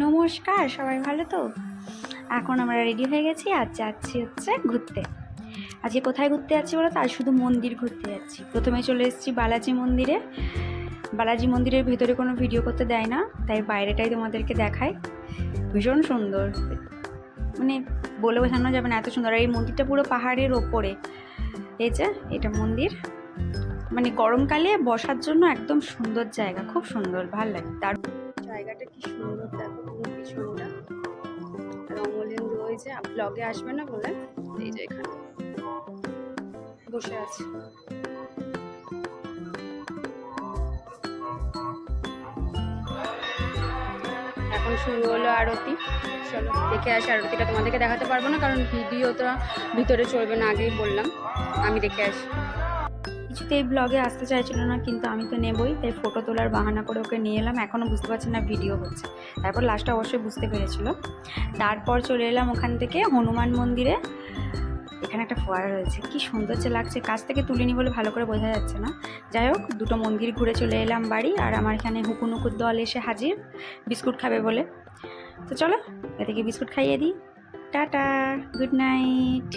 নমস্কার, সবাই ভালো তো? এখন আমরা রেডি হয়ে গেছি আর যাচ্ছি হচ্ছে ঘুরতে। আজকে কোথায় ঘুরতে যাচ্ছি বলো তো? আজ শুধু মন্দির ঘুরতে যাচ্ছি। প্রথমে চলে এসেছি বালাজি মন্দিরে। বালাজি মন্দিরের ভেতরে কোনো ভিডিও করতে দেয় না, তাই বাইরেটাই তোমাদেরকে দেখায়। ভীষণ সুন্দর, মানে বলে বোঝানো যাবে না এত সুন্দর। আর এই মন্দিরটা পুরো পাহাড়ের ওপরে। এই যে এটা মন্দির, মানে গরমকালে বসার জন্য একদম সুন্দর জায়গা, খুব সুন্দর, ভালো লাগে। তার জায়গাটা কি সুন্দর দেখো, পুরো পিছনটা রঙ্গলিন্দু হয়েছে। ব্লগে আসবে না বলে এই যে এখানে বসে আছে। এখন শুরু হলো আরতি। চলো দেখে আসি আরতিটা। তোমাদেরকে দেখাতে পারবো না কারণ ভিডিওটা ভিতরে চলবে না, আগেই বললাম। আমি দেখে আসি। কিছুতেই ব্লগে আসতে চাইছিল না, কিন্তু আমি তো নেবই, তাই ফটো তোলার বাহানা করে ওকে নিয়ে এলাম। এখনও বুঝতে পারছি না ভিডিও হচ্ছে, তারপর লাস্টে অবশ্যই বুঝতে পেরেছিল। তারপর চলে এলাম ওখান থেকে হনুমান মন্দিরে। এখানে একটা ফোয়ারা রয়েছে, কি সুন্দর যে লাগছে। কাছ থেকে তুলিনি বলে ভালো করে বোঝা যাচ্ছে না। যাই হোক, দুটো মন্দির ঘুরে চলে এলাম বাড়ি। আর আমার এখানে হুকুনুকুর দল এসে হাজির, বিস্কুট খাবে বলে। তো চলো এদিকে বিস্কুট খাইয়ে দিই। Tata, good night.